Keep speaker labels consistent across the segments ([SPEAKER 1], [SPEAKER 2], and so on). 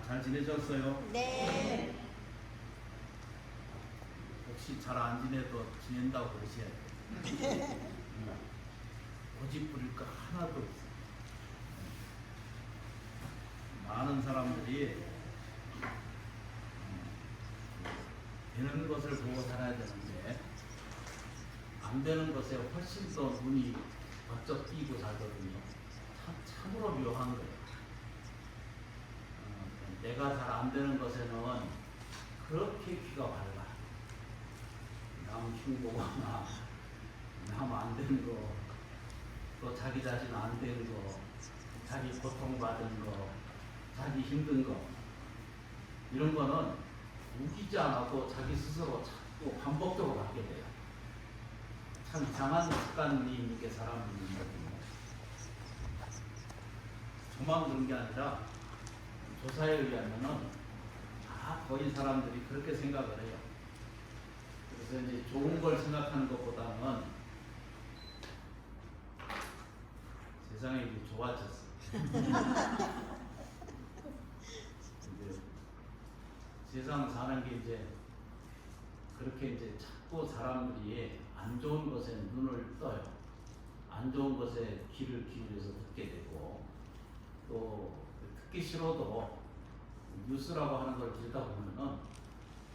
[SPEAKER 1] 잘 지내셨어요?
[SPEAKER 2] 네.
[SPEAKER 1] 혹시 잘 안 지내도 지낸다고 그러셔야 돼요. 고집 부릴 거 하나도 없어요. 많은 사람들이 되는 것을 보고 살아야 되는데 안 되는 것에 훨씬 더 눈이 번쩍 띄고 살거든요. 참으로 묘한 거예요. 내가 잘 안 되는 것에는 그렇게 귀가 밝아. 남 흉보거나 남 안 되는 거, 또 자기 자신 안 되는 거, 자기 고통받은 거, 자기 힘든 거, 이런 거는 우기지 않고 자기 스스로 자꾸 반복적으로 하게 돼요. 참 이상한 습관이 있는 게 사람이거든요. 저만 그런 게 아니라 조사에 의하면은 거의 사람들이 그렇게 생각을 해요. 그래서 이제 좋은 걸 생각하는 것보다는 세상이 이제 좋아졌어요. 이제 세상 사는 게 이제 그렇게 이제 자꾸 사람들이 안 좋은 것에 눈을 떠요. 안 좋은 것에 귀를 기울여서 듣게 되고, 또 듣기 싫어도 뉴스라고 하는 걸 들다 보면은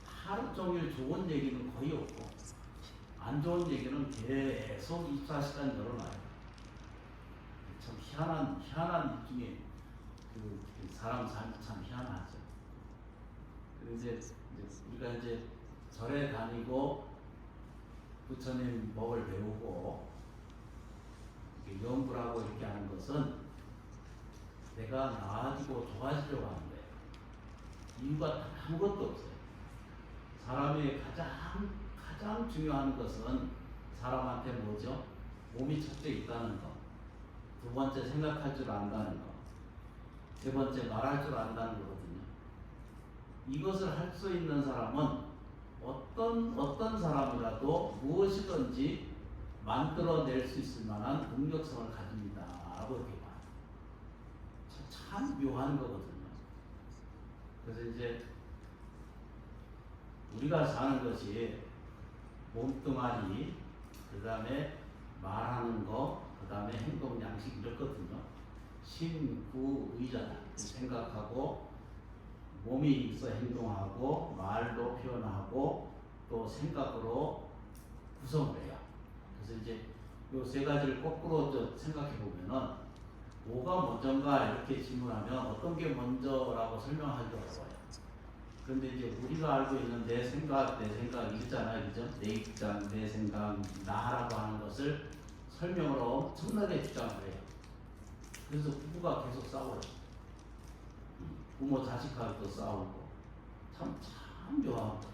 [SPEAKER 1] 하루 종일 좋은 얘기는 거의 없고 안 좋은 얘기는 계속 24시간 열어놔요. 참 희한한 중에 그 사람 삶이 참 희한하죠. 그래서 이제 우리가 이제 절에 다니고 부처님 법을 배우고 연구를 하고 이렇게 하는 것은 내가 나아지고 좋아지려고 하는 거예요. 이유가 아무것도 없어요. 사람의 가장 중요한 것은 사람한테 뭐죠? 몸이 첫째 있다는 거, 두 번째 생각할 줄 안다는 거, 세 번째 말할 줄 안다는 거거든요. 이것을 할 수 있는 사람은 어떤 사람이라도 무엇이든지 만들어낼 수 있을 만한 능력성을 가집니다. 라고 이렇게 봐요. 참 묘한 거거든요. 그래서 이제 우리가 사는 것이 몸뚱아리, 그 다음에 말하는 거, 그 다음에 행동 양식 이렇거든요. 신구의잖아. 생각하고 몸이 있어 행동하고 말로 표현하고 또 생각으로 구성을 해요. 그래서 이제 요 세 가지를 거꾸로 생각해 보면은 뭐가 먼저인가 이렇게 질문하면 어떤 게 먼저라고 설명하기가 어려워요. 그런데 이제 우리가 알고 있는 내 생각 있잖아요. 그죠? 내 입장, 내 생각, 나라고 하는 것을 설명으로 엄청나게 주장을 해요. 그래서 부부가 계속 싸워요. 부모 자식하고도 싸우고 참 묘한 거예요.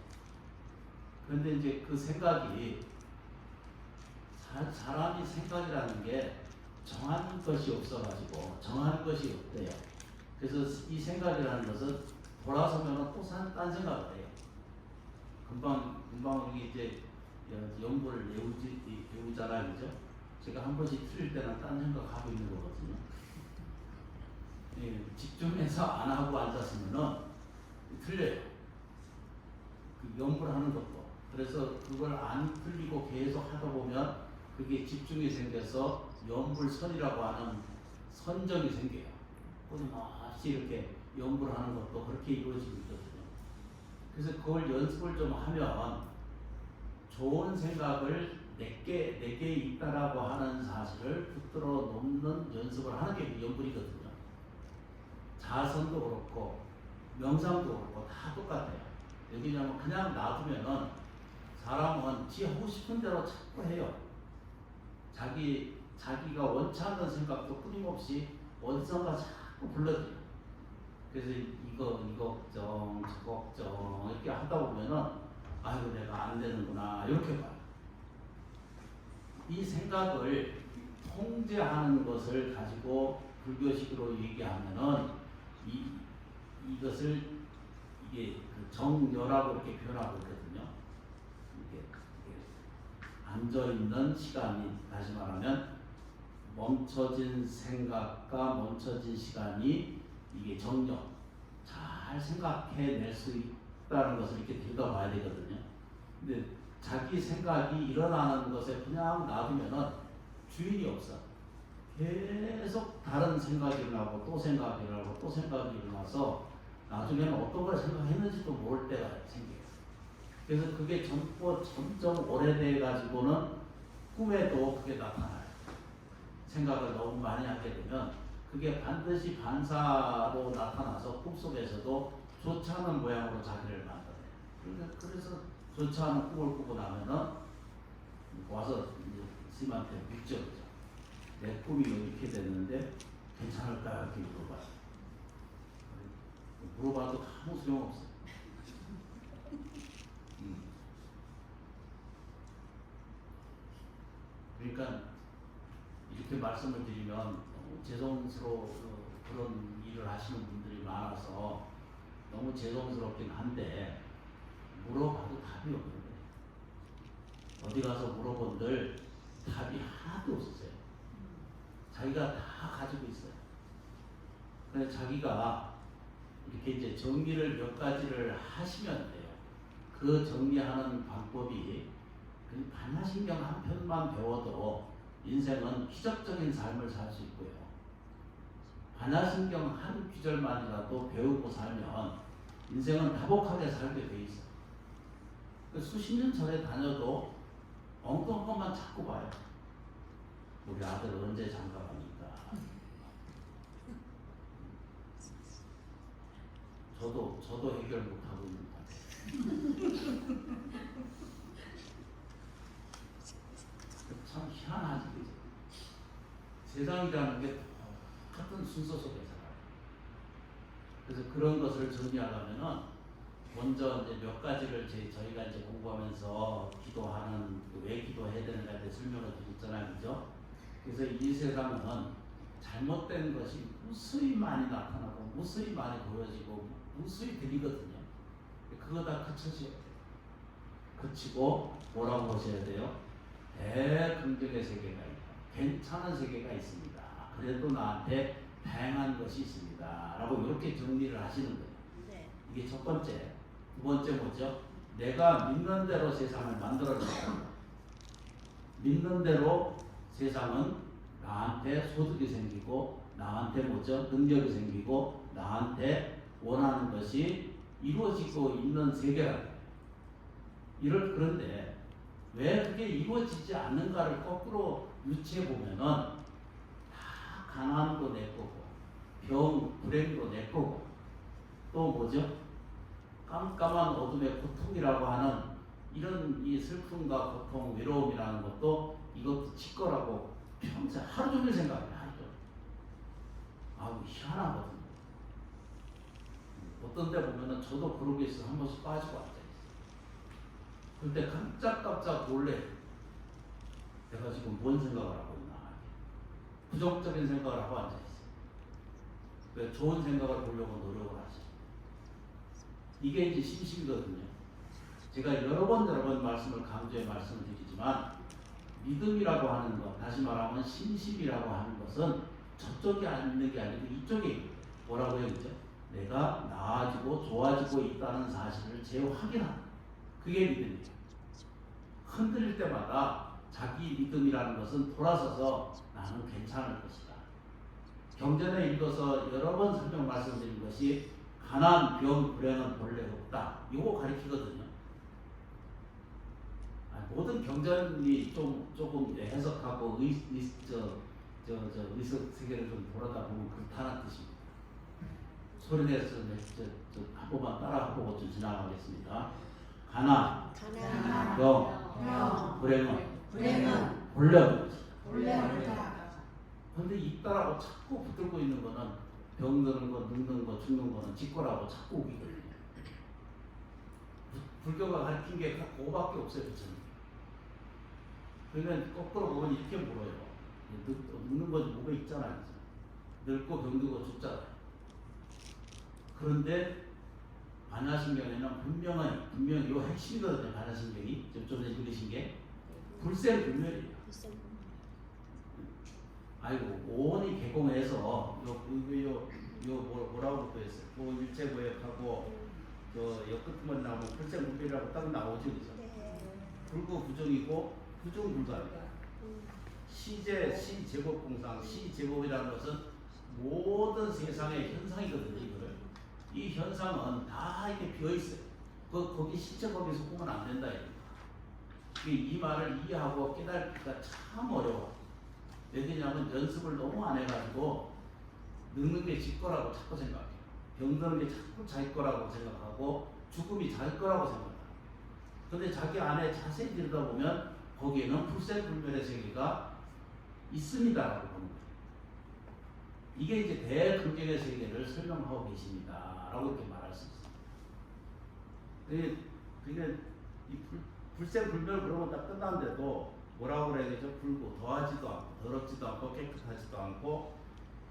[SPEAKER 1] 그런데 이제 그 생각이 사람이 생각이라는 게 정한 것이 없어가지고 정한 것이 없대요. 그래서 이 생각이라는 것은 돌아서면 또 딴 생각을 해요. 금방 우리 이제 연구를 배우잖아요, 그죠? 제가 한 번씩 틀릴 때는 딴 생각하고 있는 거거든요. 예, 집중해서 안 하고 앉았으면은 틀려요. 그 연구를 하는 것도. 그래서 그걸 안 틀리고 계속 하다 보면 그게 집중이 생겨서 연불선이라고 하는 선정이 생겨요. 끊임없이 이렇게 연구를 하는 것도 그렇게 이루어지고 있거든요. 그래서 그걸 연습을 좀 하면 좋은 생각을 내게 있다라고 하는 사실을 붙들어 놓는 연습을 하는 게 연불이거든요. 자선도 그렇고 명상도 그렇고 다 똑같아요. 왜냐하면 그냥 놔두면은 사람은 지 하고 싶은 대로 자꾸 해요. 자기가 원치 않는 생각도 끊임없이 어디선가 자꾸 불러들여요. 그래서 이거 걱정, 저 걱정 이렇게 하다 보면은 아이고 내가 안 되는구나 이렇게 봐요. 이 생각을 통제하는 것을 가지고 불교식으로 얘기하면은 이것을 이게 그 정여라고 이렇게 표현하고 있거든요. 이게 앉아 있는 시간이, 다시 말하면 멈춰진 생각과 멈춰진 시간이 이게 정여, 잘 생각해낼 수 있다는 것을 이렇게 들여다봐야 되거든요. 근데 자기 생각이 일어나는 것에 그냥 놔두면은 주인이 없어. 계속 다른 생각이 일어나고 또 생각이 일어나고 또 생각이 일어나서 나중에는 어떤 걸 생각했는지도 모를 때가 생겨요. 그래서 그게 점점 오래돼 가지고는 꿈에도 그게 나타나요. 생각을 너무 많이 하게 되면 그게 반드시 반사로 나타나서 꿈속에서도 좋지 않은 모양으로 자기를 만들어요. 그래서 좋지 않은 꿈을 꾸고 나면은 와서 이제 스님한테 묻죠. 내 꿈이 이렇게 됐는데 괜찮을까? 이렇게 물어봐요. 물어봐도 아무 소용없어요. 그러니까 이렇게 말씀을 드리면 너무 죄송스러워 그런 일을 하시는 분들이 많아서 너무 죄송스럽긴 한데 물어봐도 답이 없는 거예요. 어디 가서 물어본들 답이 하나도 없으세요. 자기가 다 가지고 있어요. 그래서 자기가 이렇게 이제 정리를 몇 가지를 하시면 돼요. 그 정리하는 방법이 반야신경 한 편만 배워도 인생은 기적적인 삶을 살 수 있고요. 반야신경 한 귀절만이라도 배우고 살면 인생은 다복하게 살게 돼 있어요. 수십 년 전에 다녀도 엉뚱한 것만 자꾸 봐요. 우리 아들 언제 장가 갑니까? 저도 해결 못하고 있는 것 같아요. 참 희한하지, 그죠? 세상이라는 게 똑같은 순서 속에 살아요. 그래서 그런 것을 정리하려면은 먼저 이제 몇 가지를 저희가 이제 공부하면서 기도하는 왜 기도해야 되는가에 대해 설명을 드렸잖아요, 그죠? 그래서 이 세상은 잘못된 것이 무수히 많이 나타나고 무수히 많이 보여지고 무수히 들리거든요. 그거 다 그쳐져야 돼요. 그치고 뭐라고 보셔야 돼요? 대긍정의 세계가 있다. 괜찮은 세계가 있습니다. 그래도 나한테 다양한 것이 있습니다. 라고 이렇게 정리를 하시는 거예요. 네. 이게 첫 번째. 두 번째 뭐죠? 내가 믿는 대로 세상을 만들어낸다. 믿는 대로 세상은 나한테 소득이 생기고 나한테 뭐죠? 능력이 생기고 나한테 원하는 것이 이루어지고 있는 세계라는 그런데 왜 그게 이루어지지 않는가를 거꾸로 유추해 보면은 다 가난도 내 거고 병, 불행도 내 거고 또 뭐죠? 깜깜한 어둠의 고통이라고 하는 이런 이 슬픔과 고통, 외로움이라는 것도 이것도 지 거라고 평생 하루 종일 생각해요. 하루 종일. 아우 희한하거든요. 어떤 데 보면은 저도 그러고 있어서 한 번씩 빠지고 앉아있어요. 그때 깜짝깜짝 놀래. 내가 지금 뭔 생각을 하고 있나. 부정적인 생각을 하고 앉아있어요. 왜 좋은 생각을 보려고 노력을 하죠. 이게 이제 심심이거든요. 제가 여러 번 말씀을 강조해 말씀을 드리지만 믿음이라고 하는 것, 다시 말하면 신심이라고 하는 것은 저쪽에 있는 게 아니고 이쪽에 있는 거예요. 뭐라고요? 그죠? 내가 나아지고 좋아지고 있다는 사실을 재확인하는 그게 믿음이에요. 흔들릴 때마다 자기 믿음이라는 것은 돌아서서 나는 괜찮을 것이다. 경전에 읽어서 여러 번 설명 말씀드린 것이 가난, 병, 불행은 본래 없다. 이거 가리키거든요. 모든 경전이 조금 해석하고 의석 세계를 좀 돌아다 보면 그렇다는 뜻입니다. 소리내서 한 번만 따라하고 좀 지나가겠습니다. 가난, 병, 불행은 본래 없다. 그런데 있다라고 자꾸 붙들고 있는 거는 병드는 거, 늙는 거, 죽는 거는 짓거라고 자꾸 우기거든요. 불교가 가르친 게 그거밖에 없어요, 그렇죠? 그러면 거꾸로 보면 이렇게 물어요. 늙는 건 뭐가 있잖아요. 늙고 병들고 죽잖아요. 그런데 반야신경에는 분명히 이 핵심이거든요. 반야신경이 좀 전에 들으신 게 불생불멸이에요. 아이고 오온이 개공해서 요 뭐라고 그랬어요? 일체고역하고 옆끝만 나오면 불생불멸이라고 딱 나오죠, 그죠? 불구 부정이고 부정 불가입니다. 시제곱공상, 시제곱이라는 것은 모든 세상의 현상이거든요. 이거를 이 현상은 다 이렇게 비어 있어요. 거기 시제곱에 속으면 안 된다. 이 말을 이해하고 깨닫기가 참 어려워. 왜 그러냐면 연습을 너무 안 해가지고 늙는 게 지 거라고 자꾸 생각해요. 병드는 게 자꾸 자기 거라고 생각하고 죽음이 자기 거라고 생각해요. 근데 자기 안에 자세히 들여다보면 거기에는 불생불멸의 세계가 있습니다라고 보는 거예요. 이게 이제 대긍정의 세계를 설명하고 계십니다라고 이렇게 말할 수 있어요. 그게 이 불생불멸 그러면 딱 끝났는데도 뭐라고 그래야 되죠? 불구 더하지도 않고 더럽지도 않고 깨끗하지도 않고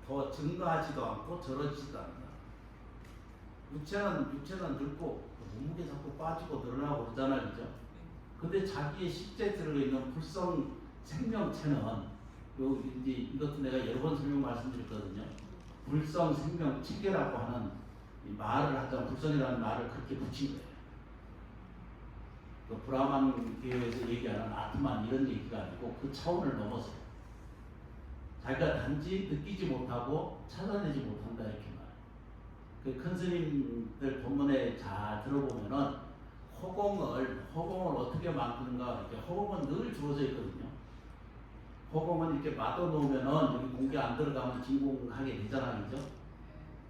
[SPEAKER 1] 더 증가하지도 않고 저러지도 않는다. 육체는 늙고 몸무게 자꾸 빠지고 늘어나고 그러잖아요, 그죠? 근데 자기의 실제 들어있는 불성 생명체는 이제 이것도 내가 여러 번 설명 말씀드렸거든요. 불성 생명 체계라고 하는 이 말을 하자 불성이라는 말을 그렇게 붙인 거예요. 그 브라만 계에서 얘기하는 아트만 이런 얘기가 아니고 그 차원을 넘어서요. 자기가 단지 느끼지 못하고 찾아내지 못한다 이렇게 말해요. 그 큰 스님들 본문에 잘 들어보면은 허공을 어떻게 만드는가 이렇게 허공은 늘 주어져 있거든요. 허공은 이렇게 막아 놓으면은 여기 공기 안 들어가면 진공하게 되잖아요, 그죠?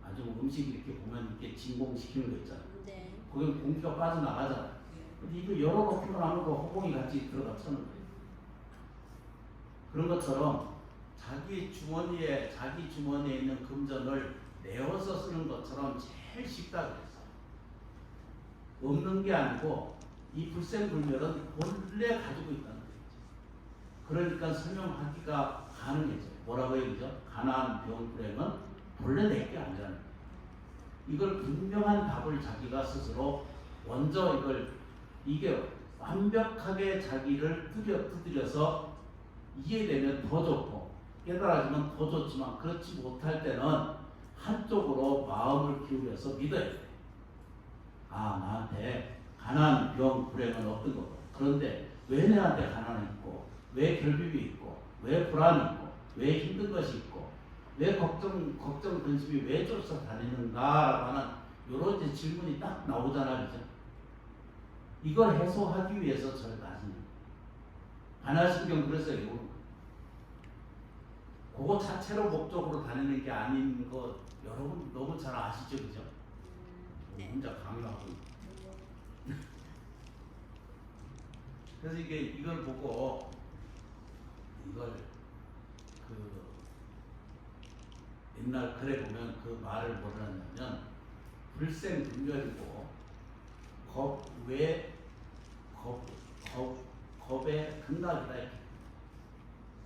[SPEAKER 1] 아주 음식 이렇게 보면 이렇게 진공시키는 거 있잖아요.
[SPEAKER 2] 네.
[SPEAKER 1] 거기 공기가 빠져나가잖아요. 근데 이거 열어놓기만 하면 그 허공이 같이 들어가서는 거예요. 그런 것처럼 자기 주머니에 있는 금전을 내어서 쓰는 것처럼 제일 쉽다 그랬어. 없는 게 아니고 이 불생불멸은 본래 가지고 있다는 거죠. 그러니까 설명하기가 가능해져요. 뭐라고 얘기죠? 가난, 병, 불행은 본래 내 게 아니라는 거예요. 이걸 분명한 답을 자기가 스스로 먼저 이게 완벽하게 자기를 두드려서 이해되면 더 좋고 깨달아지면 더 좋지만 그렇지 못할 때는 한쪽으로 마음을 기울여서 믿어야 돼. 아, 나한테 가난, 병, 불행은 없던 거고. 그런데 왜 내한테 가난이 있고, 왜 결핍이 있고, 왜 불안이 있고, 왜 힘든 것이 있고, 왜 걱정 근심이 왜 쫓아다니는가라고 하는 이런 이제 질문이 딱 나오잖아요, 그죠? 이걸 해소하기 위해서 저를 가지는 반야신경 그래서 이거 그거 자체로 목적으로 다니는 게 아닌 거 여러분 너무 잘 아시죠, 그죠?
[SPEAKER 2] 네.
[SPEAKER 1] 혼자 강요하고. 그래서 이걸 보고 옛날 글에 보면 그 말을 뭐라 하냐면 불생불멸이고 겁의 극락이다 이렇게.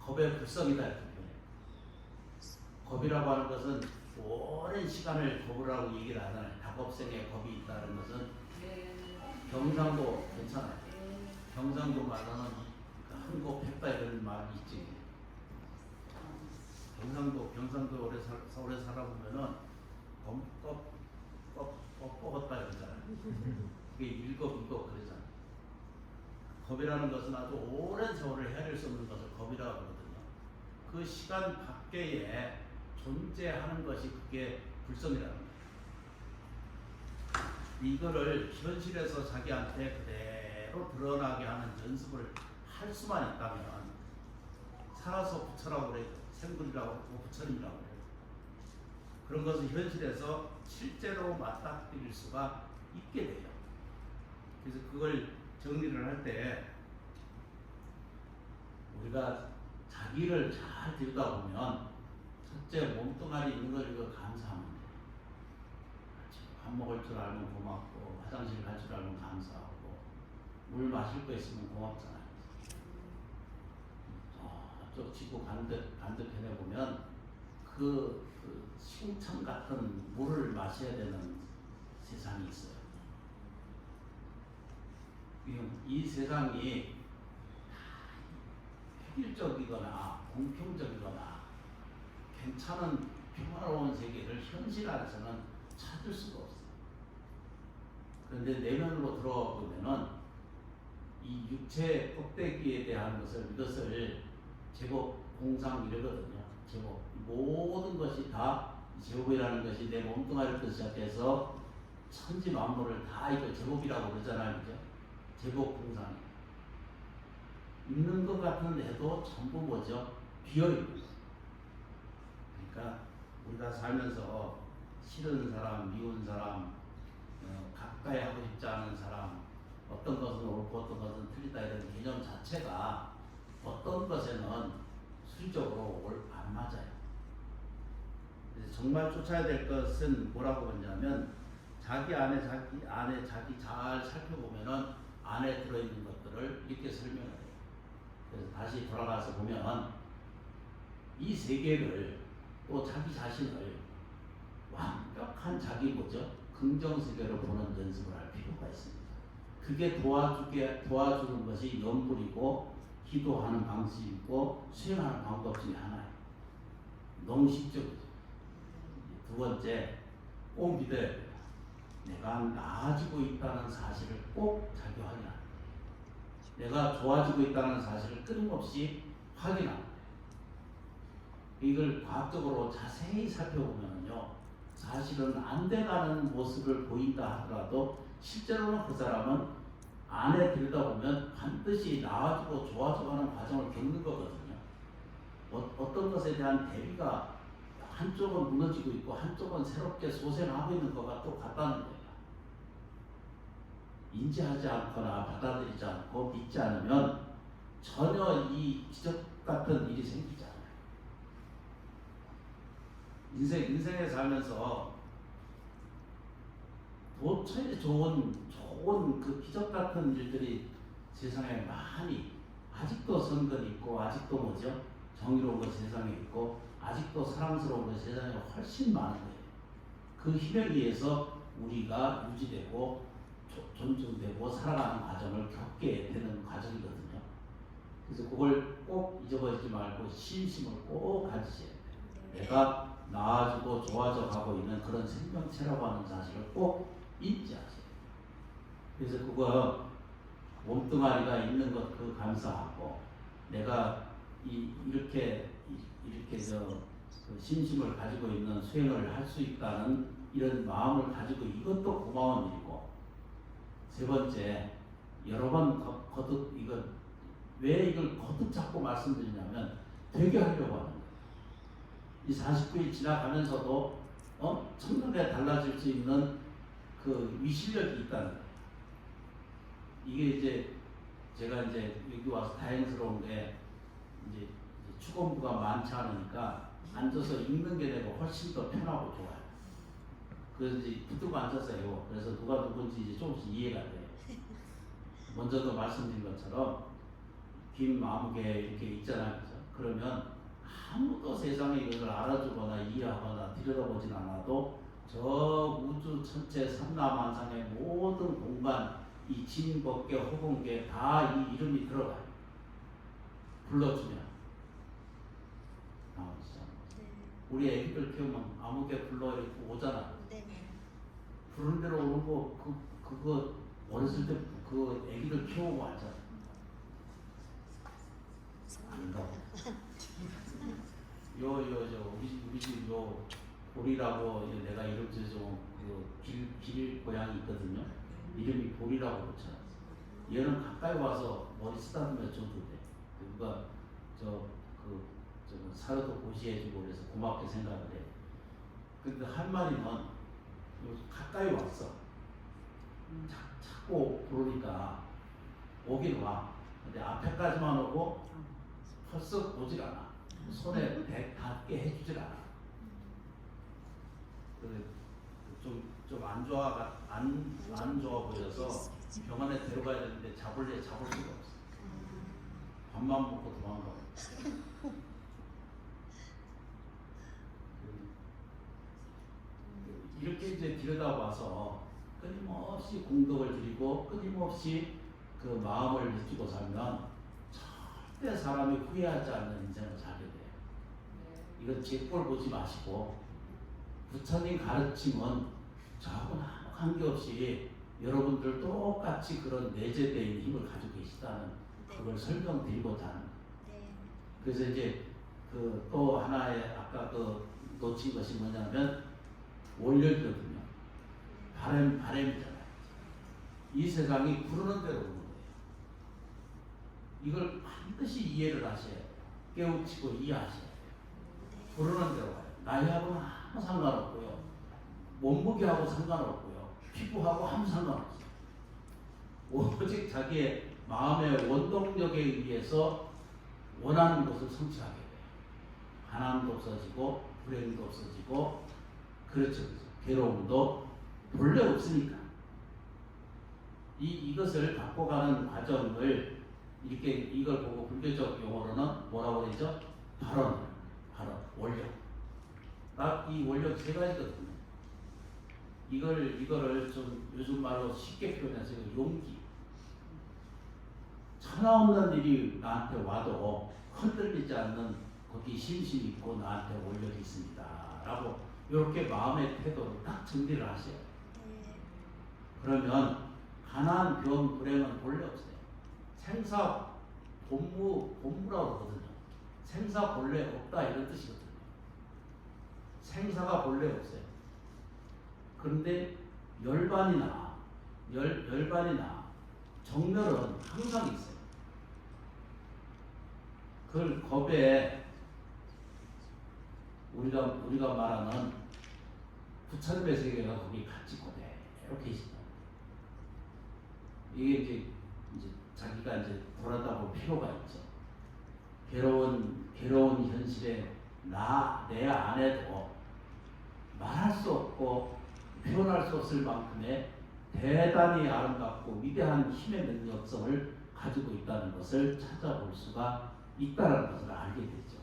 [SPEAKER 1] 겁의 불성이다 이렇게 표현해요. 겁이라고 하는 것은 오랜 시간을 겁을 하고 얘기를 하잖아요. 다겁생에 겁이 있다는 것은 경상도 괜찮아요. 경상도 말로는 한겁했다 이런 말이 있지. 경상도 오래 살아보면은 꺾었다 이러잖아요. 그게 일겁 그러잖아요. 겁이라는 것은 아주 오랜 세월을 헤아릴 수 없는 것을 겁이라고 하거든요. 그 시간 밖에 존재하는 것이 그게 불성이라는 거예요. 이거를 현실에서 자기한테 그대로 드러나게 하는 연습을 할 수만 있다면 살아서 부처라고 그래요. 생불이라고 하고 부처님이라고 그래요. 그런 것을 현실에서 실제로 맞닥뜨릴 수가 있게 돼요. 그래서 그걸 정리를 할 때 우리가 자기를 잘 들여다보면 첫째 몸뚱아리 있는 걸 이거 감사하면 돼요. 밥 먹을 줄 알면 고맙고 화장실 갈 줄 알면 감사하고 물 마실 거 있으면 고맙잖아요. 저쪽 지구 반대편에 보면 그 신천 같은 물을 마셔야 되는 세상이 있어요. 이 세상이 획일적이거나 공평적이거나 괜찮은 평화로운 세계를 현실 안에서는 찾을 수가 없어요. 그런데 내면으로 들어가 보면은 이 육체 껍데기에 대한 이것을 제법 공상 이러거든요. 제법 모든 것이 다 제법이라는 것이 내 몸뚱아리부터 시작해서 천지 만물을 다 이거 제법이라고 그러잖아요, 그죠? 제법 공상이 있는 것 같은데도 전부 뭐죠? 비어 있는. 그러니까 우리가 살면서 싫은 사람, 미운 사람, 가까이 하고 싶지 않은 사람, 어떤 것은 옳고 어떤 것은 틀리다 이런 개념 자체가 어떤 것에는 수리적으로 안 맞아요. 그래서 정말 쫓아야 될 것은 뭐라고 하냐면 자기 안에 자기 잘 살펴보면은 안에 들어있는 것들을 이렇게 설명을 해요. 그래서 다시 돌아가서 보면 이 세계를 또 자기 자신을 완벽한 자기 뭐죠? 긍정 세계로 보는 연습을 할 필요가 있습니다. 그게 도와주는 것이 염불이고 기도하는 방식이고 수행하는 방법 중에 하나예요. 너무 쉽죠. 두 번째, 꼭 믿어야 돼요. 내가 나아지고 있다는 사실을 꼭 자기 확인합니다. 내가 좋아지고 있다는 사실을 끊임없이 확인합니다. 이걸 과학적으로 자세히 살펴보면요, 사실은 안 돼가는 모습을 보인다 하더라도 실제로는 그 사람은 안에 들여다보면 반드시 나아지고 좋아져가는 과정을 겪는 거거든요. 어떤 것에 대한 대비가 한쪽은 무너지고 있고 한쪽은 새롭게 소생하고 있는 것과 똑같다는 거예요. 인지하지 않거나 받아들이지 않고 믿지 않으면 전혀 이 기적 같은 일이 생기지 않아요. 인생에 살면서 도처에 좋은 그 기적 같은 일들이 세상에 많이 아직도 선근이 있고 아직도 뭐죠? 정의로운 것 세상에 있고 아직도 사랑스러운 것 세상에 훨씬 많은 거예요. 그 힘에 의해서 우리가 유지되고 존중되고 살아가는 과정을 겪게 되는 과정이거든요. 그래서 그걸 꼭 잊어버리지 말고 신심을 꼭 가지셔야 돼요. 내가 나아지고 좋아져 가고 있는 그런 생명체라고 하는 사실을 꼭 인지하셔야 돼요. 그래서 그거 몸뚱아리가 있는 것 그 감사하고 내가 이렇게 그 신심을 가지고 있는 수행을 할 수 있다는 이런 마음을 가지고 이것도 고마운 일이고, 세 번째, 여러 번 거듭 왜 이걸 거듭 자꾸 말씀드리냐면 되게 하려고 하는 거예요. 이 49일 지나가면서도 청년에 달라질 수 있는 그 위실력이 있다는 거예요. 이게 이제 제가 이제 여기 와서 다행스러운 게 이제 축원부가 많지 않으니까 앉아서 읽는 게 내가 훨씬 더 편하고 좋아요. 그래서 이제 붙들고 앉았어요. 그래서 누가 누군지 이제 조금씩 이해가 돼요. 먼저도 말씀드린 것처럼 긴 마무개 이렇게 있잖아요. 그러면 아무도 세상에 이것을 알아주거나 이해하거나 들여다보진 않아도 저 우주 천체 삼라만상의 모든 공간, 이 진, 법계, 허공계 다 이 이름이 들어가요. 불러주면 나오시죠. 네. 우리 애기들 키우면 아무개 불러 이렇게 오잖아. 네. 부른 대로 오는 거 그거 어렸을 때 그 애기들 키우고 앉아. 안다고. 우리 집 보리라고 내가 이름 지어준 길 고양이 있거든요. 이름이 보리라고 그렇잖아. 얘는 가까이 와서 머리 쓰다듬어 줘도 돼. 그러니까 사료도 고시해주고 그래서 고맙게 생각을 해. 근데 한 마리는 가까이 왔어. 자꾸 부르니까 오긴 와. 근데 앞에까지만 오고 벌써 오질 않아. 손에 닿게 해주질 않아. 좀 안 좋아 보여서 병원에 데려가야 되는데 잡을 수가 없어. 밥만 먹고 도망가. 이렇게 이제 들여다봐서 끊임없이 공덕을 드리고 끊임없이 그 마음을 느끼고 살면 절대 사람이 후회하지 않는 인생을 살게 돼요. 이건 제 꼴 보지 마시고 부처님 가르침은 저하고는 아무 관계없이 여러분들 똑같이 그런 내재되어 있는 힘을 가지고 계시다는 그걸 설명드리고자 하는 거예요. 그래서 이제 그 또 하나의 아까 그 놓친 것이 뭐냐면 원력이거든요. 바램이잖아요. 이 세상이 부르는 대로 오는 거예요. 이걸 반드시 이해를 하셔야 돼요. 깨우치고 이해하셔야 돼요. 부르는 대로 와요. 나이하고는 아무 상관없고요. 몸무게하고 상관없고요. 피부하고 아무 상관없어요. 오직 자기의 마음의 원동력에 의해서 원하는 것을 성취하게 돼요. 가난도 없어지고 불행도 없어지고 그렇죠. 괴로움도 본래 없으니까. 이것을 갖고 가는 과정을 이렇게 이걸 보고 불교적 용어로는 뭐라고 그러죠? 발언, 원력. 이 원력 세 가지거든요. 이거를 좀 요즘 말로 쉽게 표현해서 용기. 천하없는 일이 나한테 와도 흔들리지 않는 거기 심심이 있고 나한테 원력이 있습니다. 라고 이렇게 마음의 태도로 딱 정리를 하세요. 그러면 가난, 병, 불행은 본래 없어요. 생사 본무라고 그러거든요. 생사 본래 없다 이런 뜻이거든요. 생사가 본래 없어요. 그런데 열반이나 정멸은 항상 있어요. 그걸 겁에 우리가 말하는 부처님의 세계가 거기 같이 그대로 계시다. 이게 이제 자기가 이제 돌아다볼 필요가 있죠. 괴로운 현실에 내 안에도 말할 수 없고 표현할 수 없을 만큼의 대단히 아름답고 위대한 힘의 능력성을 가지고 있다는 것을 찾아볼 수가 있다는 것을 알게 되죠.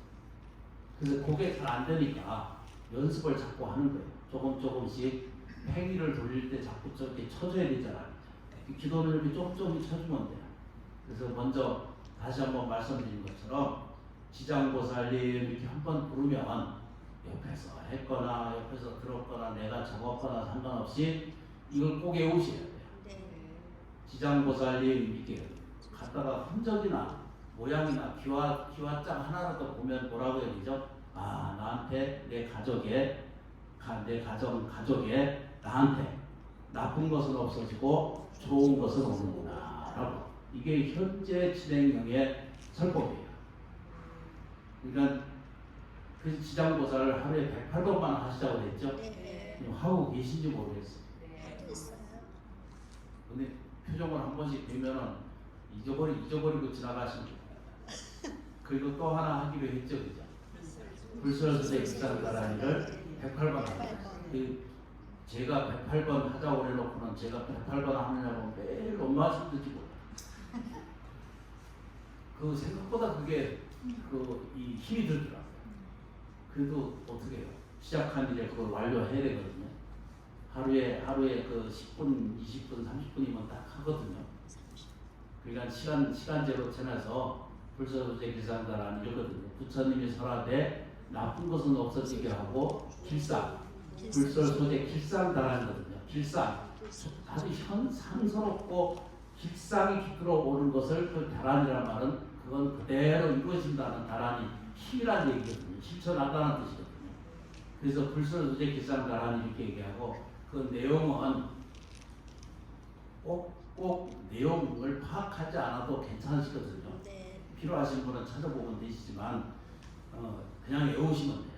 [SPEAKER 1] 그래서 그게 잘 안 되니까 연습을 자꾸 하는 거예요. 조금씩 팽이를 돌릴 때 자꾸 저렇게 쳐줘야 되잖아요. 기도를 이렇게 조금 쳐주면 돼요. 그래서 먼저 다시 한번 말씀드린 것처럼 지장보살님 이렇게 한번 부르면 옆에서 했거나 옆에서 들었거나 내가 적었거나 상관없이 이걸 꼭 외우셔야 돼요. 지장보살님 이렇게 갖다가 흔적이나 모양이나 기와장 하나라도 보면 뭐라고 해야 되죠? 아, 나한테 내 가족에 나한테 나쁜 것은 없어지고 좋은 것은 오는구나 라고. 이게 현재 진행형의 설법이에요. 그러니까 그 지장보살을 하루에 108번만 하시자고 했죠? 하고 계신지 모르겠어요. 근데 표정을 한 번씩 보면은 잊어버리고 지나가시면 돼요. 그리고 또 하나 하기로 했죠, 그죠? 불설수대 입산가라니를 108번 합니다. 제가 108번 하자고 해놓고는 제가 108번 하느냐고 매일 엄마 힘들지 몰라요. 그 생각보다 그게 이 힘이 들더라고요. 그래도 어떻게 해요? 시작한 일에 그걸 완료해야 되거든요. 하루에 그 10분, 20분, 30분이면 딱 하거든요. 그러니까 시간제로 쳐내서 불설수대 기상가라는 이거거든요. 부처님이 설하되 나쁜 것은 없어지게 하고 불설소재 길상다라는거든요. 길상 아주 상스럽고 길상이 깃들어 오는 것을 그 다란이란 말은 그건 그대로 이루어진다는 다란이 힘이라는 얘기거든요. 실천하다는 뜻이거든요. 그래서 불설소재 길상다란이 이렇게 얘기하고 그 내용은 꼭 내용을 파악하지 않아도 괜찮으시거든요. 필요하신 분은 찾아보면 되시지만 그냥 외우시면 돼요.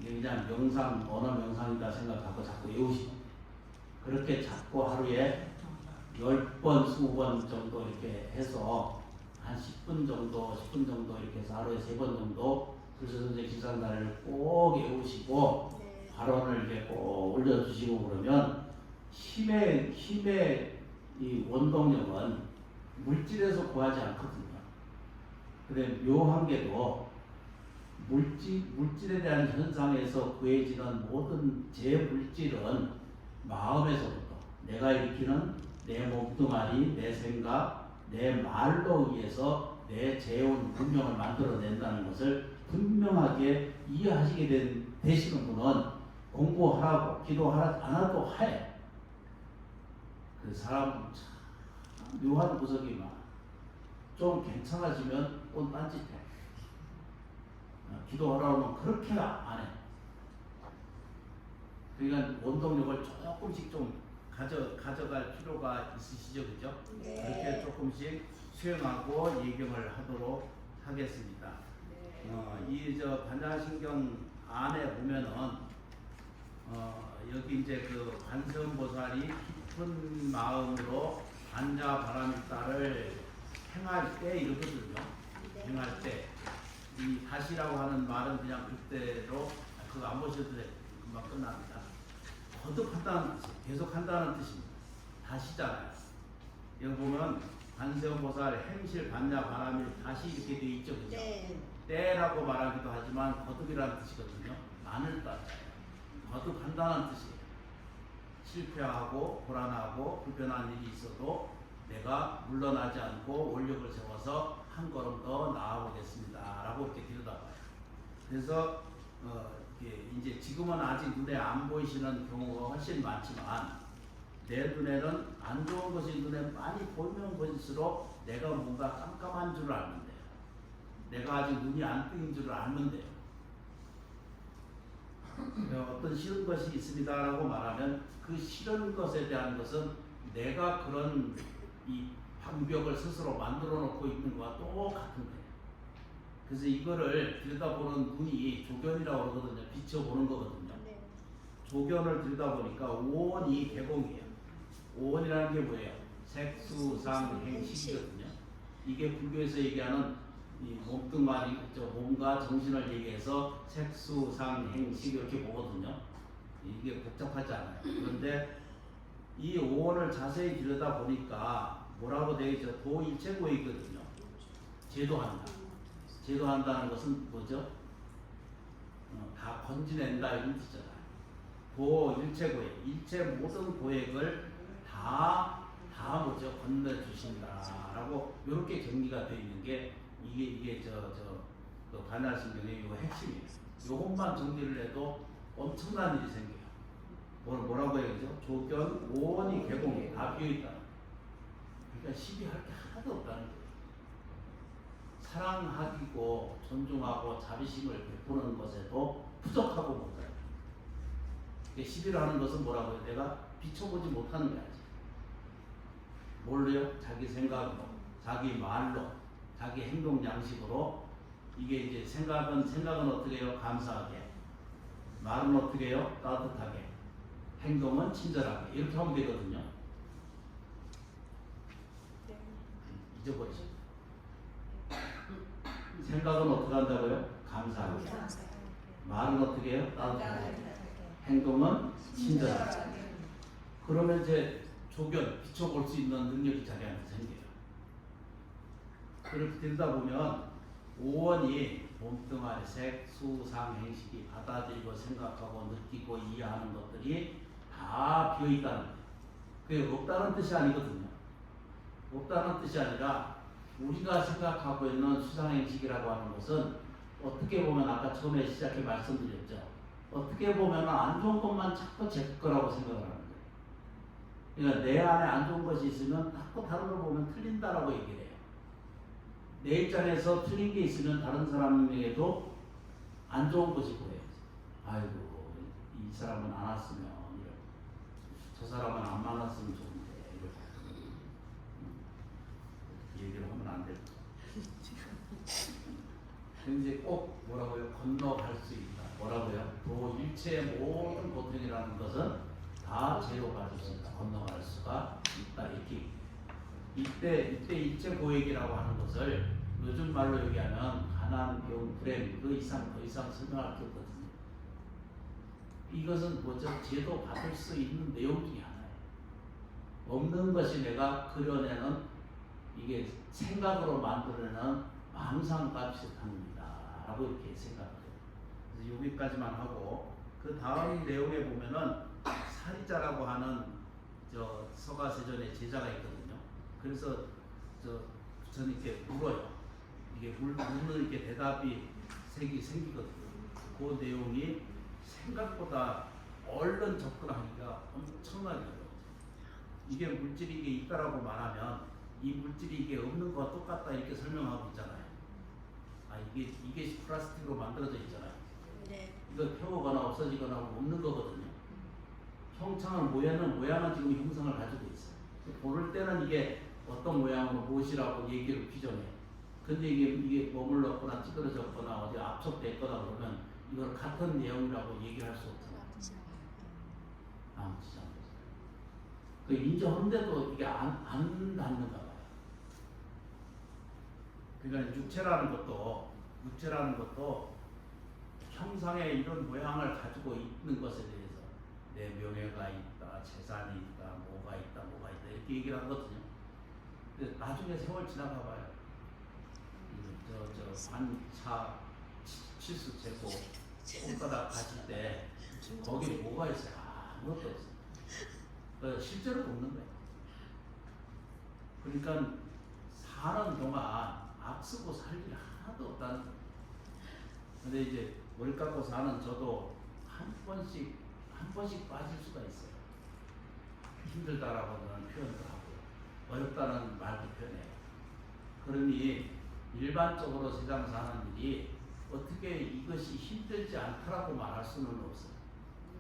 [SPEAKER 1] 그냥 언어 명상이다 생각하고 자꾸 외우시면 돼요. 그렇게 자꾸 하루에 10번, 20번 정도 이렇게 해서 한 10분 정도 이렇게 해서 하루에 3번 정도 불설소재 기상다리를 꼭 외우시고 발언을 이렇게 꼭 올려주시고 그러면 힘의 이 원동력은 물질에서 구하지 않거든요. 근데 묘한 게도 물질에 대한 현상에서 구해지는 모든 제물질은 마음에서부터 내가 일으키는 내 몸뚱아리, 내 생각, 내 말로 의해서 내 재혼 운명을 만들어낸다는 것을 분명하게 이해하시게 되시는 분은 공부하라고 기도하라 안 해도 해. 그 사람은 참 묘한 구석이 많아. 좀 괜찮아지면 또 딴짓해. 기도하라고 하면 그렇게 안 해. 그러니까 원동력을 조금씩 좀 가져갈 필요가 있으시죠, 그죠?
[SPEAKER 2] 네.
[SPEAKER 1] 그렇게 조금씩 수행하고 예경을 하도록 하겠습니다. 이 반야신경 안에 보면은 여기 이제 그 관세음보살이 깊은 마음으로 반야바라밀다를 행할 때 이러거든요.
[SPEAKER 2] 네.
[SPEAKER 1] 행할 때 이 다시라고 하는 말은 그냥 그대로 그거 안 보셔도 돼. 금방 끝납니다. 거듭한다는 뜻이 계속 한다는 뜻입니다. 다시잖아요. 여기 보면 관세음보살 행실 반야바라밀 다시 이렇게 돼 있죠, 그죠?
[SPEAKER 2] 네.
[SPEAKER 1] 때라고 말하기도 하지만 거듭이라는 뜻이거든요. 안을 따져요. 거듭한다는 뜻이에요. 실패하고 불안하고 불편한 일이 있어도 내가 물러나지 않고 원력을 세워서 한 걸음 더 나아보겠습니다. 라고 이렇게 들여다봐요. 그래서 이제 지금은 아직 눈에 안 보이시는 경우가 훨씬 많지만 내 눈에는 안 좋은 것이 눈에 많이 보이면 보일수록 내가 뭔가 깜깜한 줄 알면 돼요. 내가 아직 눈이 안 뜨인 줄을 알면 돼요. 어떤 싫은 것이 있습니다라고 말하면 그 싫은 것에 대한 것은 내가 그런 이 방벽을 스스로 만들어 놓고 있는 것과 똑같은 거예요. 그래서 이거를 들여다보는 눈이 조견이라고 그러거든요. 비춰보는 거거든요.
[SPEAKER 2] 네.
[SPEAKER 1] 조견을 들여다보니까 오원이 개공이에요. 오원이라는 게 뭐예요? 색수상행식이거든요. 이게 불교에서 얘기하는 이 몸뚱아리, 몸과 정신을 얘기해서 색수상행식 이렇게 보거든요. 이게 복잡하지 않아요. 그런데 이 오원을 자세히 들여다보니까 뭐라고 되어 있죠? 도일체고이거든요. 제도한다. 제도한다는 것은 뭐죠? 다 건지낸다 이런 뜻이잖아요. 도일체고액, 일체 모든 고액을 다 뭐죠? 건네주신다라고 이렇게 정리가 되어 있는 게 이게 그 반야신경의 요 핵심이에요. 요것만 정리를 해도 엄청난 일이 생겨요. 뭐라고 해야죠? 조견, 오원이 개공이 다 비어있다. 그러니까 시비할 게 하나도 없다는 거예요. 사랑하고 존중하고 자비심을 베푸는 것에도 부족하고 못해요. 시비를 하는 것은 뭐라고 해요? 내가 비춰보지 못하는 게 아니지. 뭘로요? 자기 생각으로, 자기 말로, 자기 행동 양식으로. 이게 이제 생각은 어떻게 해요? 감사하게. 말은 어떻게 해요? 따뜻하게. 행동은 친절하게. 이렇게 하면 되거든요.
[SPEAKER 2] 네.
[SPEAKER 1] 잊어버리죠. 생각은 어떻게 한다고요? 감사하게. 말은 어떻게 해요? 따뜻하게. 행동은 친절하게. 그러면 이제 조견, 비춰볼 수 있는 능력이 자기한테 생겨요. 그렇게 되다 보면 오원이 몸뚱아리 색, 수, 상, 행식이 받아들이고 생각하고 느끼고 이해하는 것들이 다 비어있다는 거예요. 그게 없다는 뜻이 아니거든요. 없다는 뜻이 아니라 우리가 생각하고 있는 수상행식이라고 하는 것은 어떻게 보면 아까 처음에 시작해 말씀드렸죠. 어떻게 보면 안 좋은 것만 자꾸 제 거라고 생각을 하는 거예요. 그러니까 내 안에 안 좋은 것이 있으면 자꾸 다른 걸 보면 틀린다라고 얘기를 해요. 내 입장에서 틀린 게 있으면 다른 사람에게도 안 좋은 것이 보여요. 아이고 이 사람은 안 왔으면 이렇게. 저 사람은 안 만났으면 좋은데 이렇게 얘기를 하면 안 돼요. 이제 꼭 뭐라고요? 건너갈 수 있다. 뭐라고요? 일체의 모든 고통이라는 것은 다 죄로 가질 수 있다. 건너갈 수가 있다. 이렇게 이때 일체 고액이라고 하는 것을 요즘 말로 얘기하면 가난, 병, 불행 그 이상 더 이상 설명할 게 없거든요. 이것은 뭐죠? 죄도 받을 수 있는 내용 중에 하나예요. 없는 것이 내가 그려내는 이게 생각으로 만들어내는 망상과 비슷합니다. 라고 이렇게 생각해요. 그래서 여기까지만 하고 그 다음 내용에 보면은 사리자라고 하는 서가세존의 제자가 있거든요. 그래서 저는 이렇게 물어요. 이게 물는 이렇게 대답이 색이 생기거든요. 그 내용이 생각보다 얼른 접근하기가 엄청나게 어려워요. 이게 물질이 이게 있다라고 말하면 이 물질이 이게 없는 거와 똑같다 이렇게 설명하고 있잖아요. 아 이게 플라스틱으로 만들어져 있잖아요.
[SPEAKER 2] 네.
[SPEAKER 1] 이거 태우거나 없어지거나 없는 거거든요. 형상은 모양은 지금 형상을 가지고 있어요. 고를 때는 이게 어떤 모양으로 무엇이라고 얘기를 규정해요. 근데 이게 머물렀거나 찌그러졌거나 어디 압축됐거나 그러면 이걸 같은 내용이라고 얘기할 수 없잖아요. 아무지지 않아요. 그 인정하는데도 이게 안 닿는가 봐요. 그러니까 육체라는 것도 형상의 이런 모양을 가지고 있는 것에 대해서 내 명예가 있다, 재산이 있다, 뭐가 있다 이렇게 얘기를 하거든요. 근데 나중에 세월 지나가 봐요. 반차 치수 재고 손가락 가실 때 거기에 뭐가 있어요? 아무것도 없어요. 그러니까 실제로 없는 거예요. 그러니까 사는 동안 앞서고 살 일이 하나도 없다는 거예요. 근데 이제 머리 깎고 사는 저도 한 번씩 빠질 수가 있어요. 힘들다라고는 표현도 하고 어렵다는 말도 표현해요. 그러니 일반적으로 세상 사는 일이 어떻게 이것이 힘들지 않다라고 말할 수는 없어요.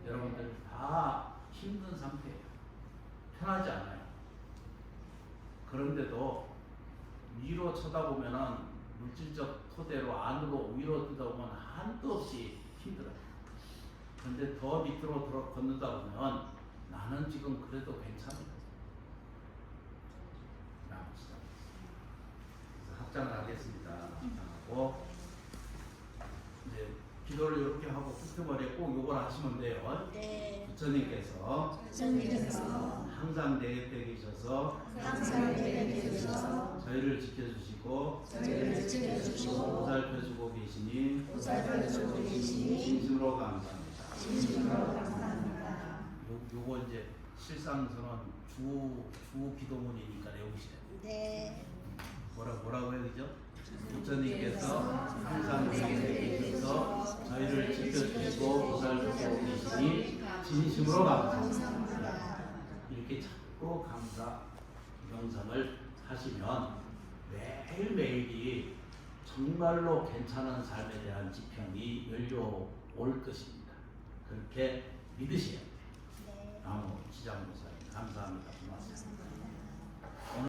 [SPEAKER 1] 여러분들 다 힘든 상태예요. 편하지 않아요. 그런데도 위로 쳐다보면은 물질적 토대로 안으로 위로 뜯어보면 한도 없이 힘들어요. 그런데 더 밑으로 걷는다 보면 나는 지금 그래도 괜찮아요. 나머지다. 그래서 합장을 하겠습니다. 합장하고 이제 기도를 이렇게 하고 끄트머리에 꼭 요걸 하시면 돼요.
[SPEAKER 2] 네.
[SPEAKER 1] 부처님께서 항상 내 곁에 계셔서 저희를 지켜주시고 보살펴주고 계시니 진심으로 감사합니다. 요거 이제 실상선언 주 기도문이니까 외우시네요.
[SPEAKER 2] 네.
[SPEAKER 1] 뭐라고요, 그죠? 부처님께서 항상 내 곁에 계셔서 저희를 지켜주시고 보살펴주고 계시니 진심으로 감사합니다. 이렇게 자꾸 감사 명상을 하시면 매일매일이 정말로 괜찮은 삶에 대한 지평이 열려올 것입니다. 그렇게 믿으셔야 돼요.
[SPEAKER 2] 네.
[SPEAKER 1] 나무 지장보살님 감사합니다. 고맙습니다.